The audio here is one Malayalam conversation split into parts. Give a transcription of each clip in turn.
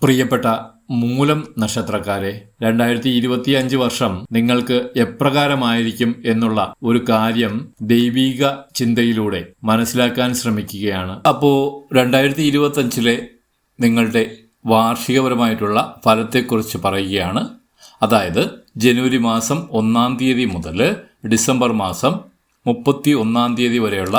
പ്രിയപ്പെട്ട മൂലം നക്ഷത്രക്കാരെ, 2025 വർഷം നിങ്ങൾക്ക് എപ്രകാരമായിരിക്കും എന്നുള്ള ഒരു കാര്യം ദൈവിക ചിന്തയിലൂടെ മനസ്സിലാക്കാൻ ശ്രമിക്കുകയാണ്. അപ്പോൾ 2025 നിങ്ങളുടെ വാർഷികപരമായിട്ടുള്ള ഫലത്തെക്കുറിച്ച് പറയുകയാണ്. അതായത് ജനുവരി മാസം 1 തീയതി മുതൽ ഡിസംബർ മാസം 31 വരെയുള്ള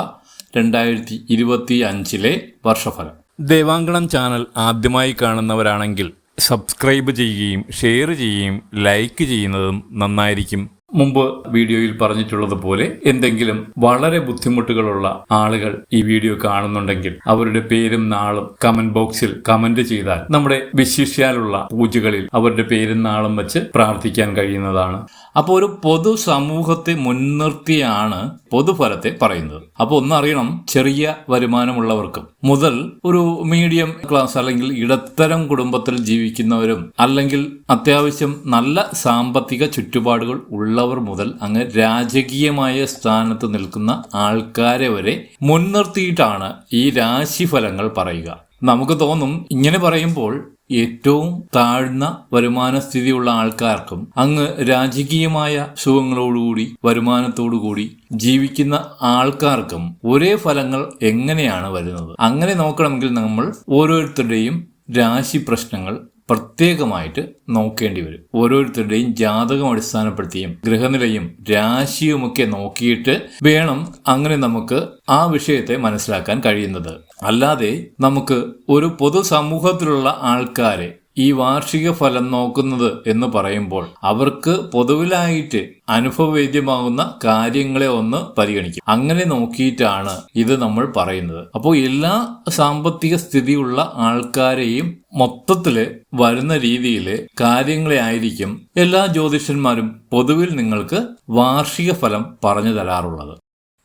2025 വർഷഫലം. ദേവാങ്കണം ചാനൽ ആദ്യമായി കാണുന്നവരാണെങ്കിൽ സബ്സ്ക്രൈബ് ചെയ്യുകയും ഷെയർ ചെയ്യുകയും ലൈക്ക് ചെയ്യുന്നതും നന്നായിരിക്കും. മുമ്പ് വീഡിയോയിൽ പറഞ്ഞിട്ടുള്ളതുപോലെ എന്തെങ്കിലും വളരെ ബുദ്ധിമുട്ടുകളുള്ള ആളുകൾ ഈ വീഡിയോ കാണുന്നുണ്ടെങ്കിൽ അവരുടെ പേരും നാളും കമന്റ് ബോക്സിൽ കമന്റ് ചെയ്താൽ നമ്മുടെ വിശിഷ്യാലുള്ള പൂജകളിൽ അവരുടെ പേരും നാളും വെച്ച് പ്രാർത്ഥിക്കാൻ കഴിയുന്നതാണ്. അപ്പോൾ ഒരു പൊതു സമൂഹത്തെ മുൻനിർത്തിയാണ് പൊതുഫലത്തെ പറയുന്നത്. അപ്പോൾ ഒന്നറിയണം, ചെറിയ വരുമാനമുള്ളവർക്കും മുതൽ ഒരു മീഡിയം ക്ലാസ് അല്ലെങ്കിൽ ഇടത്തരം കുടുംബത്തിൽ ജീവിക്കുന്നവരും അല്ലെങ്കിൽ അത്യാവശ്യം നല്ല സാമ്പത്തിക ചുറ്റുപാടുകൾ ഉള്ളവർ മുതൽ അങ്ങ് രാജകീയമായ സ്ഥാനത്ത് നിൽക്കുന്ന ആൾക്കാരെ വരെ മുൻനിർത്തിയിട്ടാണ് ഈ രാശിഫലങ്ങൾ പറയുക. നമുക്ക് തോന്നും ഇങ്ങനെ പറയുമ്പോൾ ഏറ്റവും താഴ്ന്ന വരുമാന സ്ഥിതിയുള്ള ആൾക്കാർക്കും അങ്ങ് രാജകീയമായ സുഖങ്ങളോടുകൂടി വരുമാനത്തോടുകൂടി ജീവിക്കുന്ന ആൾക്കാർക്കും ഒരേ ഫലങ്ങൾ എങ്ങനെയാണ് വരുന്നത്? അങ്ങനെ നോക്കണമെങ്കിൽ നമ്മൾ ഓരോരുത്തരുടെയും രാശി പ്രശ്നങ്ങൾ പ്രത്യേകമായിട്ട് നോക്കേണ്ടി വരും. ഓരോരുത്തരുടെയും ജാതകം അടിസ്ഥാനപ്പെടുത്തിയും ഗ്രഹനിലയും രാശിയുമൊക്കെ നോക്കിയിട്ട് വേണം അങ്ങനെ നമുക്ക് ആ വിഷയത്തെ മനസ്സിലാക്കാൻ കഴിയുന്നത്. അല്ലാതെ നമുക്ക് ഒരു പൊതുസമൂഹത്തിലുള്ള ആൾക്കാരെ ഈ വാർഷിക ഫലം നോക്കുന്നത് എന്ന് പറയുമ്പോൾ അവർക്ക് പൊതുവിലായിട്ട് അനുഭവവേദ്യമാകുന്ന കാര്യങ്ങളെ ഒന്ന് പരിഗണിക്കും. അങ്ങനെ നോക്കിയിട്ടാണ് ഇത് നമ്മൾ പറയുന്നത്. അപ്പോൾ എല്ലാ സാമ്പത്തിക സ്ഥിതിയുള്ള ആൾക്കാരെയും മൊത്തത്തില് വരുന്ന രീതിയിൽ കാര്യങ്ങളെ ആയിരിക്കും എല്ലാ ജ്യോതിഷന്മാരും പൊതുവിൽ നിങ്ങൾക്ക് വാർഷിക ഫലം പറഞ്ഞു തരാറുള്ളത്.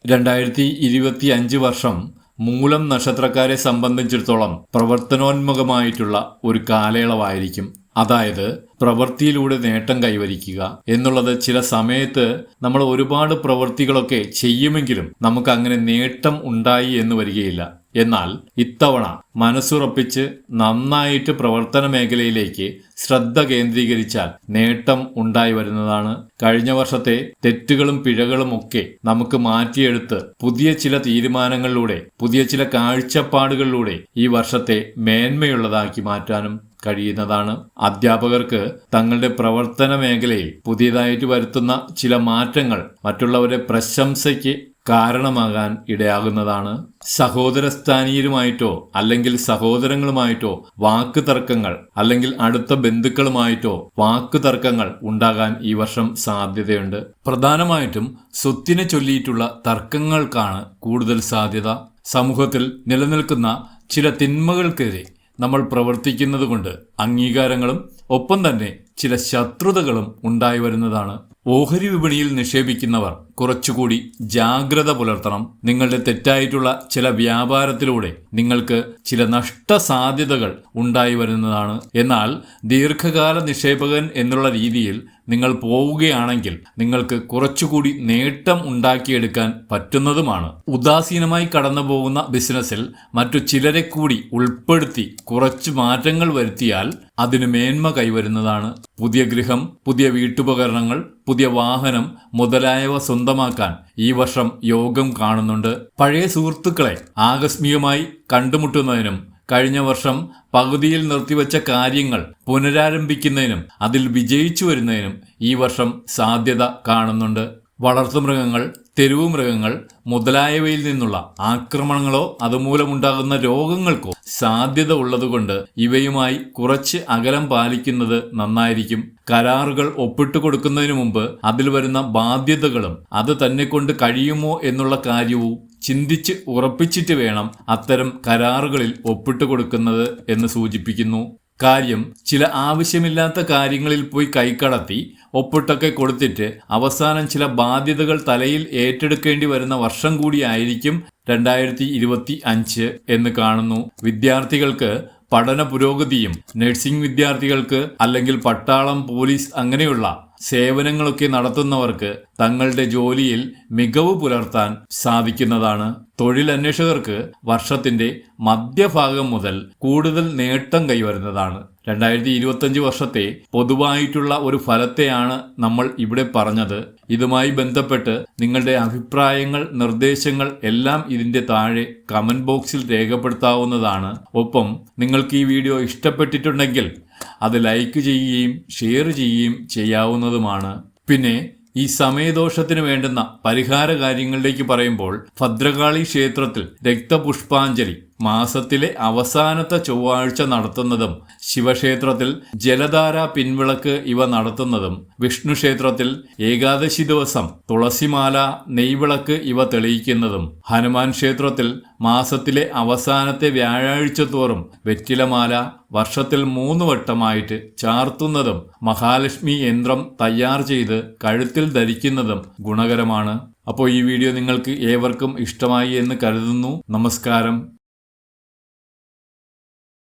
2025 വർഷം മൂലം നക്ഷത്രക്കാരെ സംബന്ധിച്ചിടത്തോളം പ്രവർത്തനോന്മുഖമായിട്ടുള്ള ഒരു കാലയളവായിരിക്കും. അതായത് പ്രവൃത്തിയിലൂടെ നേട്ടം കൈവരിക്കുക എന്നുള്ളത് ചില സമയത്ത് നമ്മൾ ഒരുപാട് പ്രവൃത്തികളൊക്കെ ചെയ്യുമെങ്കിലും നമുക്ക് അങ്ങനെ നേട്ടം ഉണ്ടായി എന്ന് വരികയില്ല. എന്നാൽ ഇത്തവണ മനസ്സുറപ്പിച്ച് നന്നായിട്ട് പ്രവർത്തന മേഖലയിലേക്ക് ശ്രദ്ധ കേന്ദ്രീകരിച്ചാൽ നേട്ടം ഉണ്ടായി വരുന്നതാണ്. കഴിഞ്ഞ വർഷത്തെ തെറ്റുകളും പിഴകളും ഒക്കെ നമുക്ക് മാറ്റിയെടുത്ത് പുതിയ ചില തീരുമാനങ്ങളിലൂടെ പുതിയ ചില കാഴ്ചപ്പാടുകളിലൂടെ ഈ വർഷത്തെ മേന്മയുള്ളതാക്കി മാറ്റാനും കഴിയുന്നതാണ്. അധ്യാപകർക്ക് തങ്ങളുടെ പ്രവർത്തന മേഖലയിൽ പുതിയതായിട്ട് വരുത്തുന്ന ചില മാറ്റങ്ങൾ മറ്റുള്ളവരുടെ പ്രശംസയ്ക്ക് കാരണമാകാൻ ഇടയാകുന്നതാണ്. സഹോദരസ്ഥാനീയരുമായിട്ടോ അല്ലെങ്കിൽ സഹോദരങ്ങളുമായിട്ടോ വാക്ക് തർക്കങ്ങൾ അല്ലെങ്കിൽ അടുത്ത ബന്ധുക്കളുമായിട്ടോ വാക്ക് തർക്കങ്ങൾ ഉണ്ടാകാൻ ഈ വർഷം സാധ്യതയുണ്ട്. പ്രധാനമായിട്ടും സ്വത്തിനെ ചൊല്ലിയിട്ടുള്ള തർക്കങ്ങൾക്കാണ് കൂടുതൽ സാധ്യത. സമൂഹത്തിൽ നിലനിൽക്കുന്ന ചില തിന്മകൾക്കെതിരെ നമ്മൾ പ്രവർത്തിക്കുന്നത് കൊണ്ട് അംഗീകാരങ്ങളും ഒപ്പം തന്നെ ചില ശത്രുതകളും ഉണ്ടായി വരുന്നതാണ്. ഓഹരി വിപണിയിൽ നിക്ഷേപിക്കുന്നവർ കുറച്ചുകൂടി ജാഗ്രത പുലർത്തണം. നിങ്ങളുടെ തെറ്റായിട്ടുള്ള ചില വ്യാപാരത്തിലൂടെ നിങ്ങൾക്ക് ചില നഷ്ടസാധ്യതകൾ ഉണ്ടായി വരുന്നതാണ്. എന്നാൽ ദീർഘകാല നിക്ഷേപകൻ എന്നുള്ള രീതിയിൽ നിങ്ങൾ പോവുകയാണെങ്കിൽ നിങ്ങൾക്ക് കുറച്ചുകൂടി നേട്ടം ഉണ്ടാക്കിയെടുക്കാൻ പറ്റുന്നതുമാണ്. ഉദാസീനമായി കടന്നു പോകുന്ന ബിസിനസ്സിൽ മറ്റു ചിലരെ കൂടി ഉൾപ്പെടുത്തി കുറച്ച് മാറ്റങ്ങൾ വരുത്തിയാൽ അതിന് മേന്മ കൈവരുന്നതാണ്. പുതിയ ഗൃഹം, പുതിയ വീട്ടുപകരണങ്ങൾ, പുതിയ വാഹനം മുതലായവ സ്വന്തമാക്കാൻ ഈ വർഷം യോഗം കാണുന്നുണ്ട്. പഴയ സുഹൃത്തുക്കളെ ആകസ്മികമായി കണ്ടുമുട്ടുന്നതിനും കഴിഞ്ഞ വർഷം പകുതിയിൽ നിർത്തിവെച്ച കാര്യങ്ങൾ പുനരാരംഭിക്കുന്നതിനും അതിൽ വിജയിച്ചു വരുന്നതിനും ഈ വർഷം സാധ്യത കാണുന്നുണ്ട്. വളർത്തുമൃഗങ്ങൾ, തെരുവു മൃഗങ്ങൾ മുതലായവയിൽ നിന്നുള്ള ആക്രമണങ്ങളോ അതുമൂലമുണ്ടാകുന്ന രോഗങ്ങൾക്കോ സാധ്യത ഉള്ളതുകൊണ്ട് ഇവയുമായി കുറച്ച് അകലം പാലിക്കുന്നത് നന്നായിരിക്കും. കരാറുകൾ ഒപ്പിട്ട് കൊടുക്കുന്നതിന് മുമ്പ് അതിൽ വരുന്ന ബാധ്യതകളും അത് തന്നെ കൊണ്ട് കഴിയുമോ എന്നുള്ള കാര്യവും ചിന്തിച്ച് ഉറപ്പിച്ചിട്ട് വേണം അത്തരം കരാറുകളിൽ ഒപ്പിട്ട് കൊടുക്കുന്നത് എന്ന് സൂചിപ്പിക്കുന്നു. കാര്യം ചില ആവശ്യമില്ലാത്ത കാര്യങ്ങളിൽ പോയി കൈക്കടത്തി ഒപ്പിട്ടൊക്കെ കൊടുത്തിട്ട് അവസാനം ചില ബാധ്യതകൾ തലയിൽ ഏറ്റെടുക്കേണ്ടി വരുന്ന വർഷം കൂടിയായിരിക്കും 2025 എന്ന് കാണുന്നു. വിദ്യാർത്ഥികൾക്ക് പഠന പുരോഗതിയും നഴ്സിംഗ് വിദ്യാർത്ഥികൾക്ക് അല്ലെങ്കിൽ പട്ടാളം, പോലീസ് അങ്ങനെയുള്ള സേവനങ്ങളൊക്കെ നടത്തുന്നവർക്ക് തങ്ങളുടെ ജോലിയിൽ മികവ് പുലർത്താൻ സാധിക്കുന്നതാണ്. തൊഴിലന്വേഷകർക്ക് വർഷത്തിന്റെ മധ്യഭാഗം മുതൽ കൂടുതൽ നേട്ടം കൈവരുന്നതാണ്. 2025 വർഷത്തെ പൊതുവായിട്ടുള്ള ഒരു ഫലത്തെയാണ് നമ്മൾ ഇവിടെ പറഞ്ഞത്. ഇതുമായി ബന്ധപ്പെട്ട് നിങ്ങളുടെ അഭിപ്രായങ്ങൾ, നിർദ്ദേശങ്ങൾ എല്ലാം ഇതിന്റെ താഴെ കമന്റ് ബോക്സിൽ രേഖപ്പെടുത്താവുന്നതാണ്. ഒപ്പം നിങ്ങൾക്ക് ഈ വീഡിയോ ഇഷ്ടപ്പെട്ടിട്ടുണ്ടെങ്കിൽ അത് ലൈക്ക് ചെയ്യുകയും ഷെയർ ചെയ്യുകയും ചെയ്യാവുന്നതുമാണ്. പിന്നെ ഈ സമയദോഷത്തിന് വേണ്ടുന്ന പരിഹാര കാര്യങ്ങളിലേക്ക് പറയുമ്പോൾ, ഭദ്രകാളി ക്ഷേത്രത്തിൽ രക്തപുഷ്പാഞ്ജലി മാസത്തിലെ അവസാനത്തെ ചൊവ്വാഴ്ച നടത്തുന്നതും, ശിവക്ഷേത്രത്തിൽ ജലധാര പിൻവിളക്ക് ഇവ നടത്തുന്നതും, വിഷ്ണു ക്ഷേത്രത്തിൽ ഏകാദശി ദിവസം തുളസിമാല, നെയ്വിളക്ക് ഇവ തെളിയിക്കുന്നതും, ഹനുമാൻ ക്ഷേത്രത്തിൽ മാസത്തിലെ അവസാനത്തെ വ്യാഴാഴ്ച തോറും വെറ്റിലമാല വർഷത്തിൽ 3 വട്ടമായിട്ട് ചാർത്തുന്നതും, മഹാലക്ഷ്മി യന്ത്രം തയ്യാർ ചെയ്ത് കഴുത്തിൽ ധരിക്കുന്നതും ഗുണകരമാണ്. അപ്പോൾ ഈ വീഡിയോ നിങ്ങൾക്ക് ഏവർക്കും ഇഷ്ടമായി എന്ന് കരുതുന്നു. നമസ്കാരം.